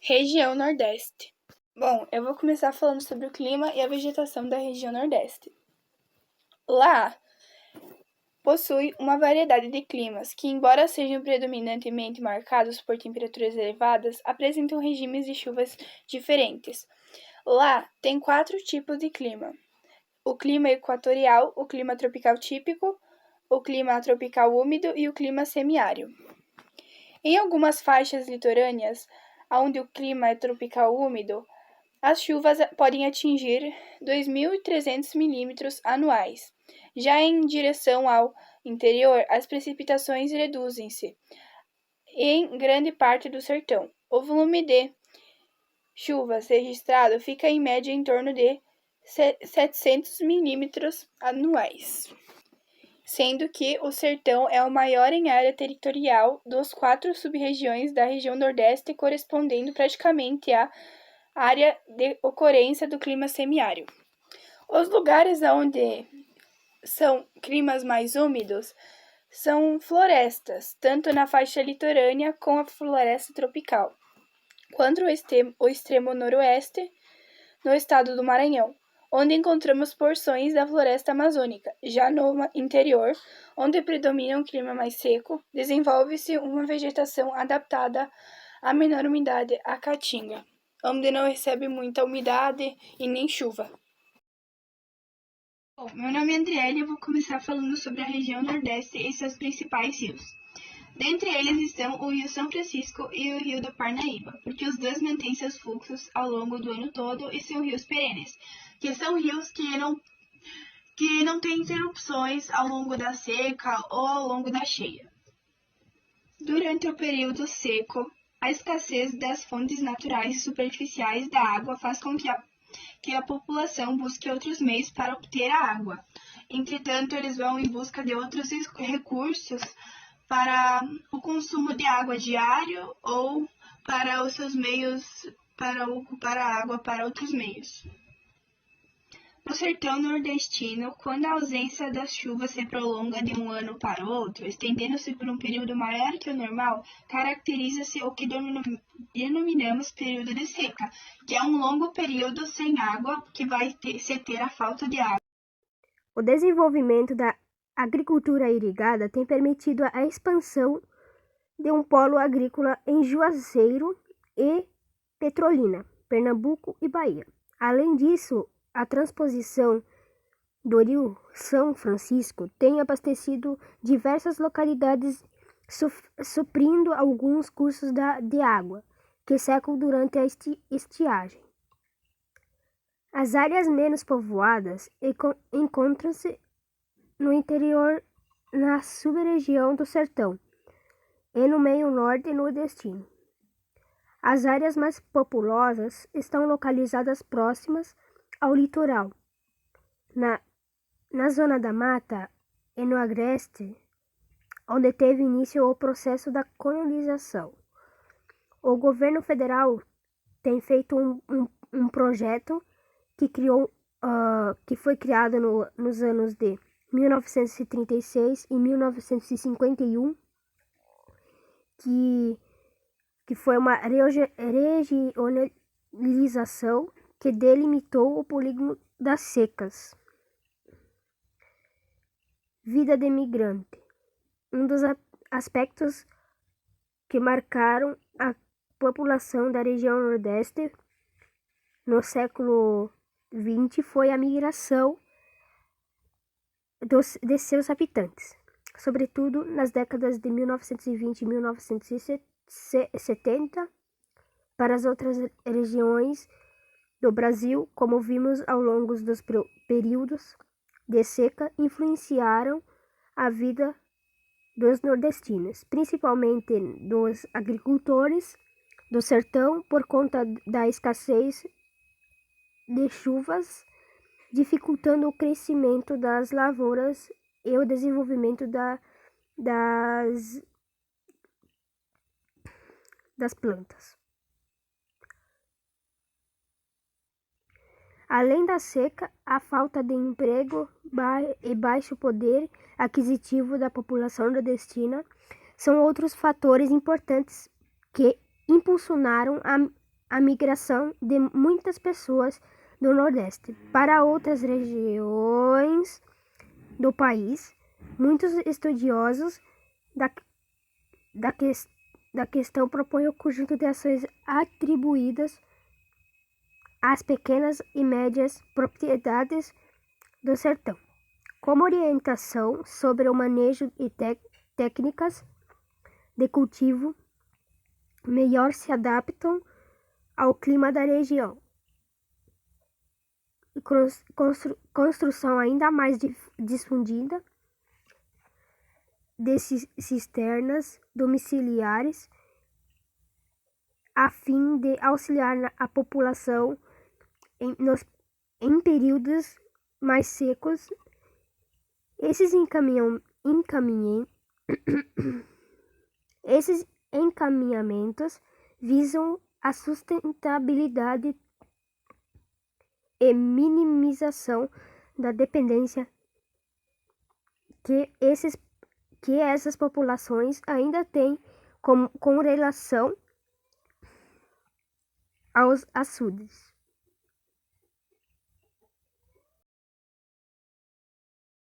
Região Nordeste. Bom, eu vou começar falando sobre o clima e a vegetação da região Nordeste. Lá possui uma variedade de climas que, embora sejam predominantemente marcados por temperaturas elevadas, apresentam regimes de chuvas diferentes. Lá tem 4 tipos de clima: o clima equatorial, o clima tropical típico, o clima tropical úmido e o clima semiárido. Em algumas faixas litorâneas, onde o clima é tropical úmido, as chuvas podem atingir 2.300 milímetros anuais. Já em direção ao interior, as precipitações reduzem-se em grande parte do sertão. O volume de chuvas registrado fica em média em torno de 700 milímetros anuais, sendo que o sertão é o maior em área territorial dos 4 sub-regiões da região Nordeste, correspondendo praticamente à área de ocorrência do clima semiárido. Os lugares onde são climas mais úmidos são florestas, tanto na faixa litorânea como a floresta tropical, quanto o extremo noroeste, no estado do Maranhão, onde encontramos porções da floresta amazônica. Já no interior, onde predomina um clima mais seco, desenvolve-se uma vegetação adaptada à menor umidade, a caatinga, onde não recebe muita umidade e nem chuva. Bom, meu nome é Andriele e eu vou começar falando sobre a região Nordeste e seus principais rios. Dentre eles estão o Rio São Francisco e o Rio do Parnaíba, porque os dois mantêm seus fluxos ao longo do ano todo e são rios perenes, que são rios que não têm interrupções ao longo da seca ou ao longo da cheia. Durante o período seco, a escassez das fontes naturais e superficiais da água faz com que a população busque outros meios para obter a água. Entretanto, eles vão em busca de outros recursos para o consumo de água diário ou para os seus meios, para ocupar a água para outros meios. No sertão nordestino, quando a ausência das chuvas se prolonga de um ano para outro, estendendo-se por um período maior que o normal, caracteriza-se o que denominamos período de seca, que é um longo período sem água que vai ter a falta de água. O desenvolvimento da agricultura irrigada tem permitido a expansão de um polo agrícola em Juazeiro e Petrolina, Pernambuco e Bahia. Além disso, a transposição do Rio São Francisco tem abastecido diversas localidades, suprindo alguns cursos de água que secam durante a estiagem. As áreas menos povoadas encontram-se no interior, na sub-região do sertão e no meio norte e nordestino. As áreas mais populosas estão localizadas próximas ao litoral, na zona da mata e no agreste, onde teve início o processo da colonização. O governo federal tem feito um projeto que foi criado nos anos de 1936 e 1951, que foi uma regionalização que delimitou o polígono das secas. Vida de migrante. Um dos aspectos que marcaram a população da região Nordeste no século XX foi a migração de seus habitantes, sobretudo nas décadas de 1920 e 1970, para as outras regiões do Brasil, como vimos ao longo dos períodos de seca, influenciaram a vida dos nordestinos, principalmente dos agricultores do sertão, por conta da escassez de chuvas, dificultando o crescimento das lavouras e o desenvolvimento das plantas. Além da seca, a falta de emprego e baixo poder aquisitivo da população nordestina são outros fatores importantes que impulsionaram a migração de muitas pessoas do Nordeste para outras regiões do país. Muitos estudiosos da questão propõem o conjunto de ações atribuídas às pequenas e médias propriedades do sertão, como orientação sobre o manejo e técnicas de cultivo melhor se adaptam ao clima da região. Construção ainda mais difundida de cisternas domiciliares a fim de auxiliar a população em períodos mais secos. Esses encaminhamentos visam a sustentabilidade e minimização da dependência que essas populações ainda têm com relação aos açudes.